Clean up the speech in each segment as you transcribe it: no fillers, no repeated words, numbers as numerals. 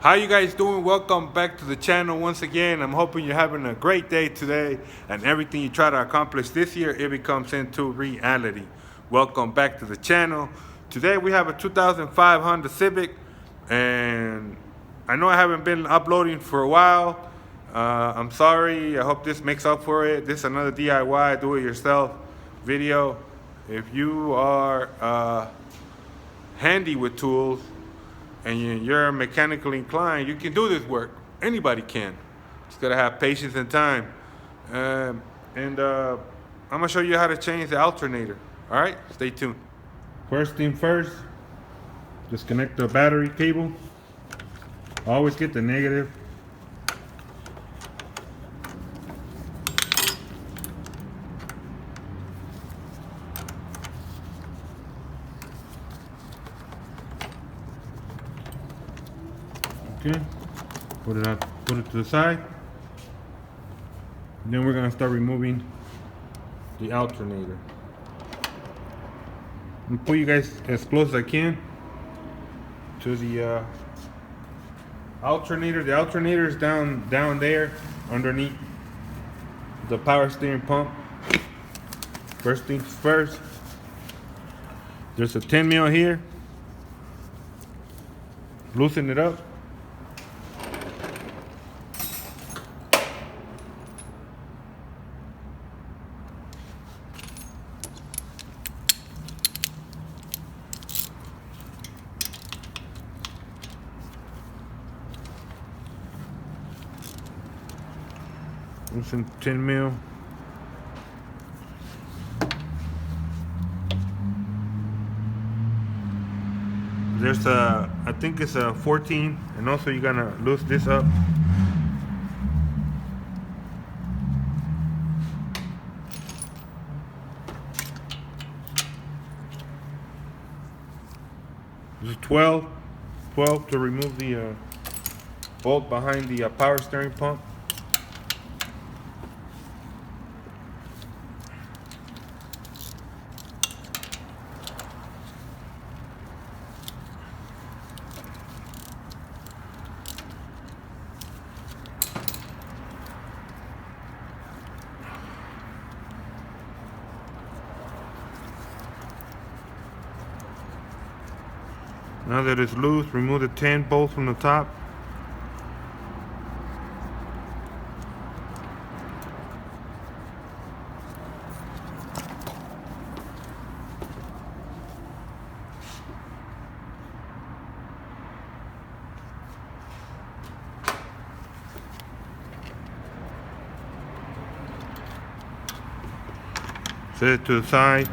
How you guys doing? Welcome back to the channel once again. I'm hoping you're having a great day today and everything you try to accomplish this year, it becomes into reality. Welcome back to the channel. Today we have a 2005 Honda Civic, and I know I haven't been uploading for a while. I'm sorry. I hope this makes up for it. This is another DIY, do-it-yourself video. If you are handy with tools and you're mechanically inclined, you can do this work. Anybody can. Just gotta have patience and time. I'm gonna show you how to change the alternator. All right, stay tuned. First thing first, disconnect the battery cable. Always get the negative. Okay, put it to the side. And then we're gonna start removing the alternator. I'm gonna put you guys as close as I can to the alternator. The alternator is down there underneath the power steering pump. First things first, there's a 10 mil here. Loosen it up. Loosen 10 mil. There's I think it's a 14, and also you're gonna loosen this up. This is 12 to remove the bolt behind the power steering pump. Now that it's loose, remove the 10 bolts from the top. Set it to the side.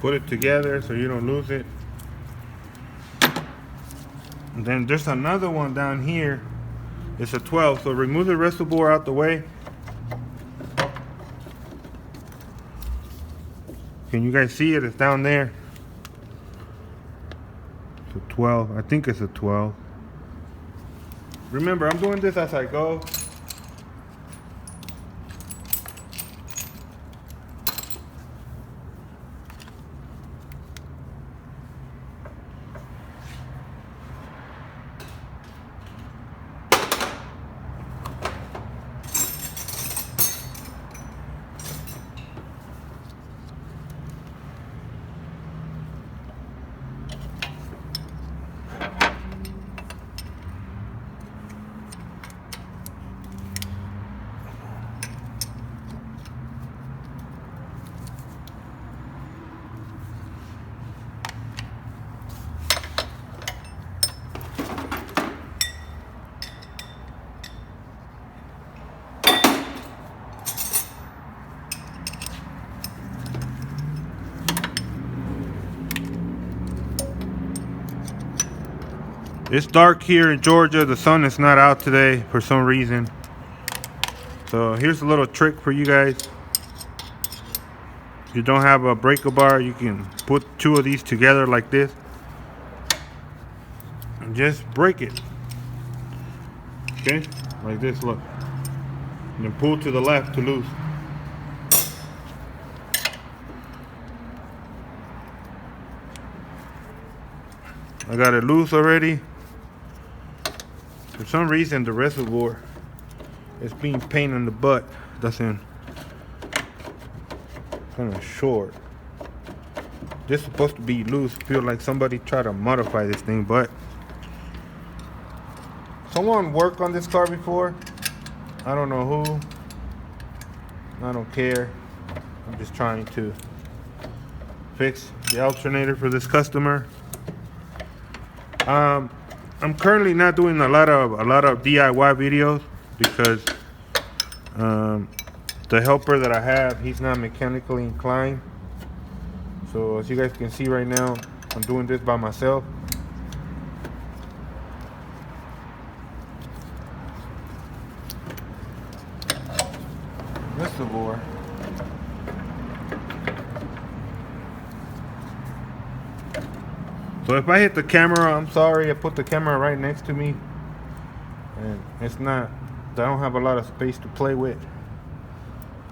Put it together so you don't lose it. And then there's another one down here. It's a 12, so remove the reservoir out the way. Can you guys see it? It's down there. It's a 12. I think it's a 12. Remember, I'm doing this as I go. It's dark here in Georgia. The sun is not out today for some reason. So here's a little trick for you guys. If you don't have a breaker bar, you can put two of these together like this and just break it. Okay, like this, look. And then pull to the left to loose. I got it loose already. For some reason the reservoir is being pain in the butt. Doesn't kind of short. This is supposed to be loose. Feel like somebody tried to modify this thing, but someone worked on this car before. I don't know who. I don't care. I'm just trying to fix the alternator for this customer. I'm currently not doing a lot of DIY videos because the helper that I have, he's not mechanically inclined. So as you guys can see right now, I'm doing this by myself. Reservoir. So if I hit the camera, I'm sorry. I put the camera right next to me, and it's not. I don't have a lot of space to play with.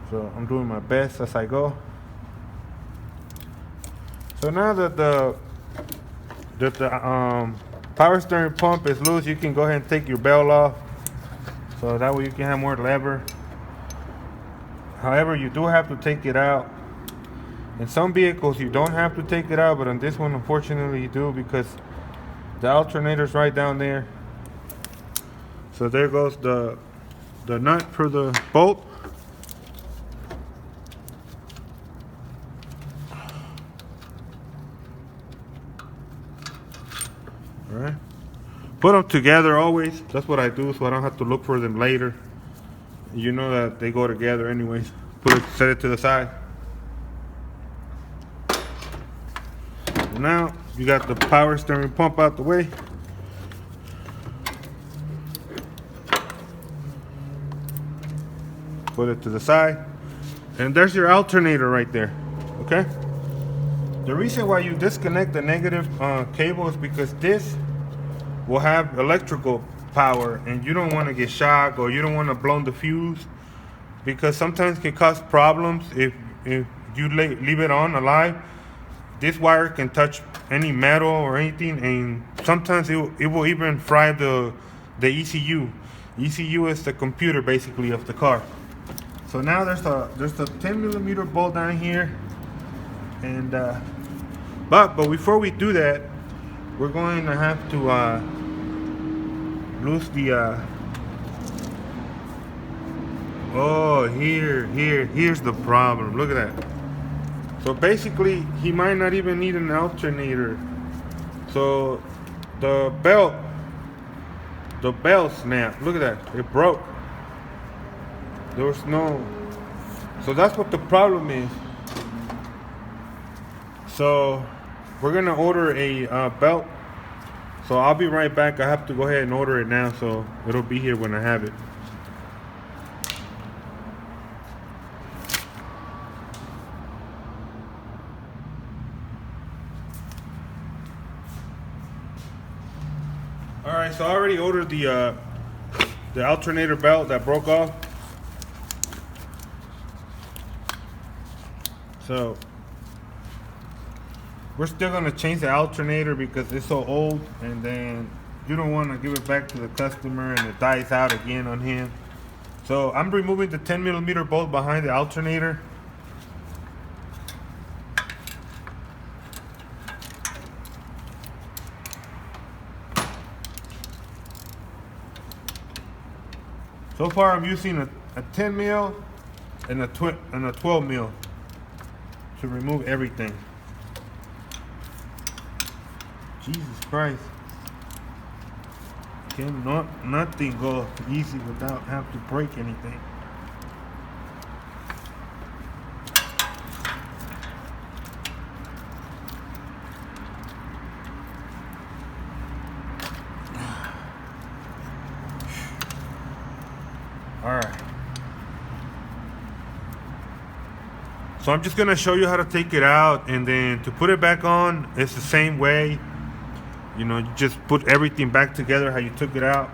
So I'm doing my best as I go. So now that the power steering pump is loose, you can go ahead and take your belt off. So that way you can have more lever. However, you do have to take it out. In some vehicles you don't have to take it out, but on this one unfortunately you do, because the alternator's right down there. So there goes the nut for the bolt. Alright. Put them together always. That's what I do, so I don't have to look for them later. You know that they go together anyways. Set it to the side. Now you got the power steering pump out the way. Put it to the side, and there's your alternator right there. Okay, the reason why you disconnect the negative cable is because this will have electrical power, and you don't want to get shocked, or you don't want to blow the fuse, because sometimes it can cause problems if you leave it on alive. This wire can touch any metal or anything, and sometimes it will even fry the ECU. ECU is the computer basically of the car. So now there's a 10mm bolt down here, and but before we do that, we're going to have to loose the here's the problem. Look at that. So basically, he might not even need an alternator. So the belt snapped. Look at that, it broke. There was no. So that's what the problem is. So we're gonna order a belt. So I'll be right back. I have to go ahead and order it now, so it'll be here when I have it. Alright, so I already ordered the alternator belt that broke off. So we're still gonna change the alternator because it's so old, and then you don't want to give it back to the customer and it dies out again on him. So I'm removing the 10mm bolt behind the alternator. So far I'm using a 10mm and a 12mm to remove everything. Jesus Christ. Nothing go easy without having to break anything. So I'm just gonna show you how to take it out, and then to put it back on, it's the same way. You know, you just put everything back together how you took it out.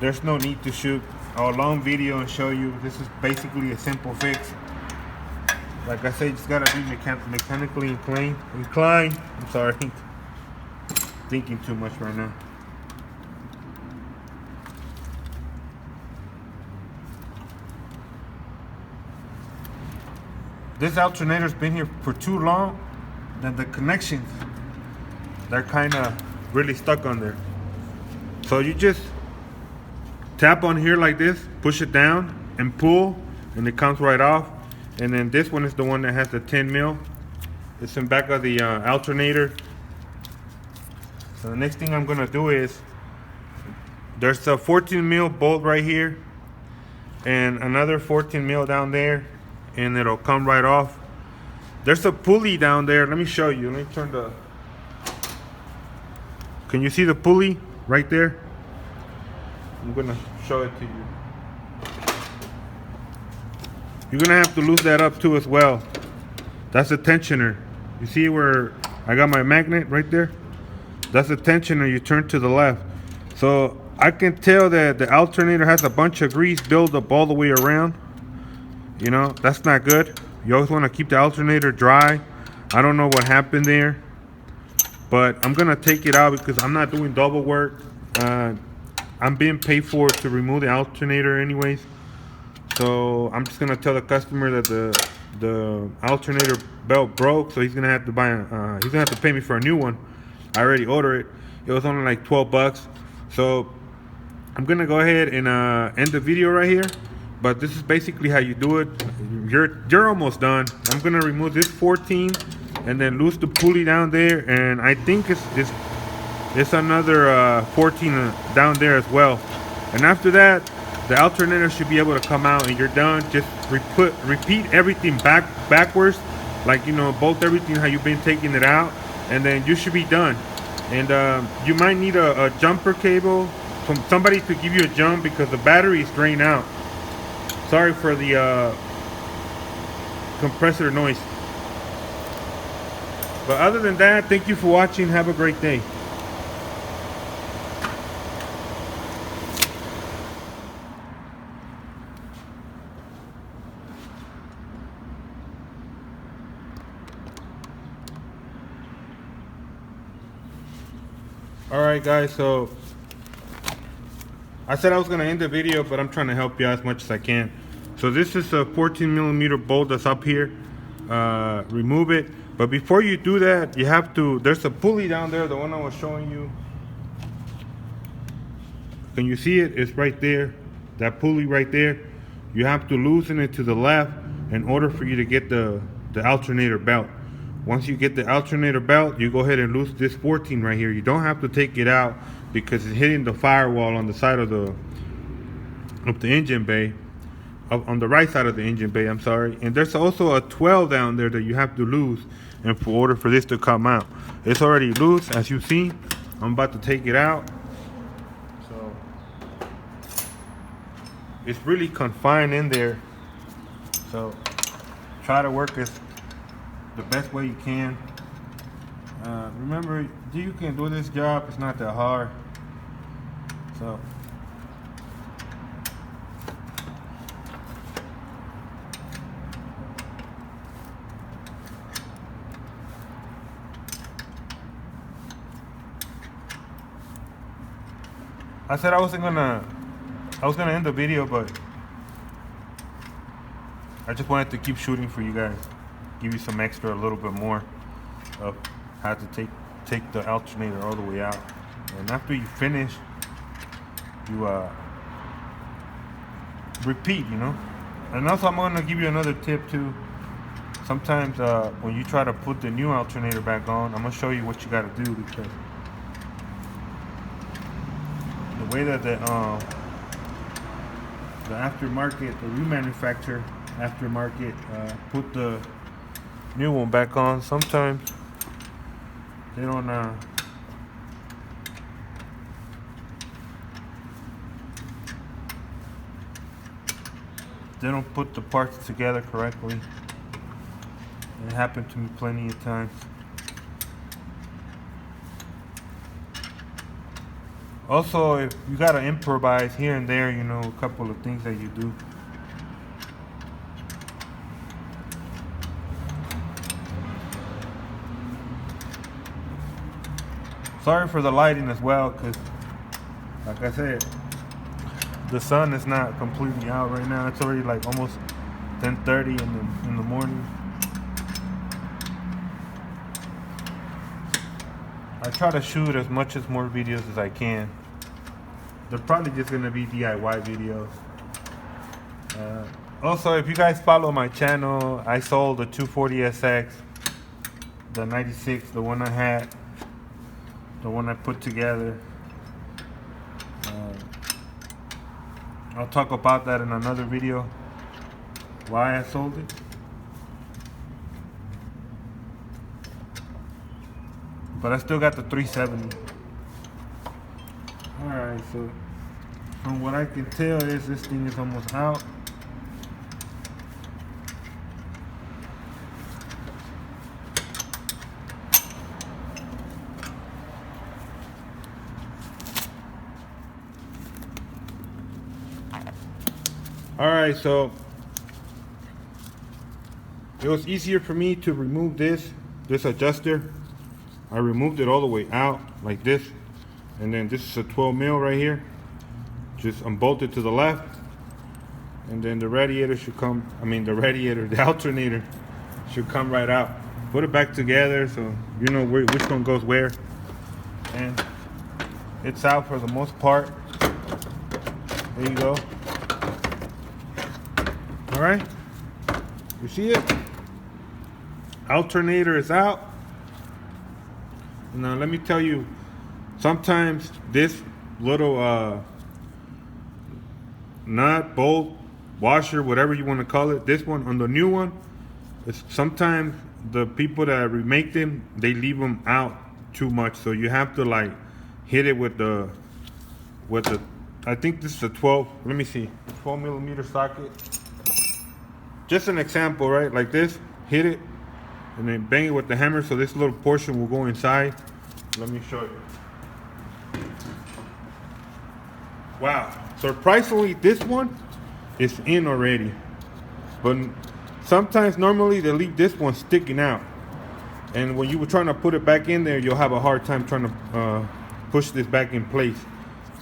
There's no need to shoot a long video and show you. This is basically a simple fix. Like I said, you just gotta be mechanically inclined. I'm sorry, thinking too much right now. This alternator's been here for too long that the connections, they're kind of really stuck on there. So you just tap on here like this, push it down and pull, and it comes right off. And then this one is the one that has the 10 mil. It's in back of the alternator. So the next thing I'm gonna do is, there's a 14 mil bolt right here and another 14 mil down there, and it'll come right off. There's a pulley down there. Let me show you. Let me turn the, can you see the pulley right there? I'm gonna show it to you. You're gonna have to lose that up too as well. That's a tensioner. You see where I got my magnet right there? That's a tensioner. You turn to the left. So I can tell that the alternator has a bunch of grease buildup all the way around. You know, that's not good. You always want to keep the alternator dry. I don't know what happened there, but I'm gonna take it out because I'm not doing double work. I'm being paid for to remove the alternator anyways. So I'm just gonna tell the customer that the alternator belt broke, so he's gonna have to buy he's gonna have to pay me for a new one. I already ordered it. It was only like 12 bucks. So I'm gonna go ahead and end the video right here. But this is basically how you do it. You're almost done. I'm gonna remove this 14 and then loose the pulley down there, and I think it's another 14 down there as well. And after that, the alternator should be able to come out and you're done. Just repeat everything backwards, like, you know, bolt everything how you've been taking it out, and then you should be done. And you might need a jumper cable from somebody to give you a jump because the battery is drained out. Sorry for the compressor noise. But other than that, thank you for watching. Have a great day. Alright guys, so I said I was going to end the video, but I'm trying to help you out as much as I can. So this is a 14 millimeter bolt that's up here. Remove it. But before you do that, you have to, there's a pulley down there, the one I was showing you. Can you see it? It's right there. That pulley right there. You have to loosen it to the left in order for you to get the alternator belt. Once you get the alternator belt, you go ahead and loose this 14 right here. You don't have to take it out because it's hitting the firewall on the side of the engine bay, on the right side of the engine bay, I'm sorry. And there's also a 12 down there that you have to lose in order for this to come out. It's already loose, as you see. I'm about to take it out. So it's really confined in there. So try to work as the best way you can. Remember, you can do this job. It's not that hard. So I said I was gonna end the video, but I just wanted to keep shooting for you guys, give you some extra, a little bit more of how to take the alternator all the way out. And after you finish, you repeat, you know. And also I'm gonna give you another tip too. Sometimes when you try to put the new alternator back on, I'm gonna show you what you gotta do, because the way that the aftermarket, the remanufacturer aftermarket put the new one back on, sometimes they don't they don't put the parts together correctly. It happened to me plenty of times. Also, if you gotta improvise here and there, you know, a couple of things that you do. Sorry for the lighting as well, because like I said, the sun is not completely out right now. It's already like almost 10:30 in the morning. I try to shoot as more videos as I can. They're probably just gonna be DIY videos. Also, if you guys follow my channel, I sold the 240SX, the 96, the one I had, the one I put together. I'll talk about that in another video, why I sold it. But I still got the 370. Alright, so from what I can tell is this thing is almost out. Alright, so it was easier for me to remove this adjuster. I removed it all the way out like this, and then this is a 12 mil right here. Just unbolt it to the left, and then the radiator should come, the alternator should come right out. Put it back together so you know which one goes where, and it's out for the most part. There you go. All right, you see it? Alternator is out. Now let me tell you, sometimes this little nut, bolt, washer, whatever you want to call it, this one on the new one, sometimes the people that remake them, they leave them out too much, so you have to like hit it with the I think this is a 12 millimeter socket. Just an example, right? Like this, hit it and then bang it with the hammer so this little portion will go inside. Let me show you. Wow, surprisingly this one is in already, but sometimes normally they leave this one sticking out, and when you were trying to put it back in there, you'll have a hard time trying to push this back in place.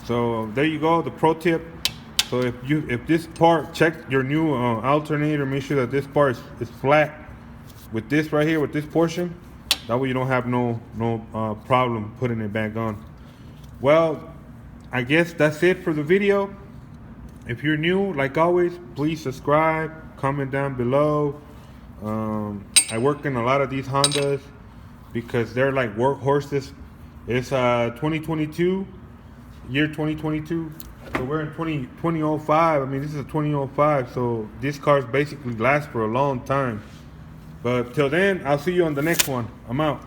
So there you go, the pro tip. So if this part, check your new alternator, make sure that this part is flat with this right here, with this portion. That way you don't have no problem putting it back on. Well, I guess that's it for the video. If you're new, like always, please subscribe, comment down below. I work in a lot of these Hondas because they're like workhorses. It's 2022, year 2022. So we're in 2005. I mean, this is a 2005, so these cars basically last for a long time. But till then, I'll see you on the next one. I'm out.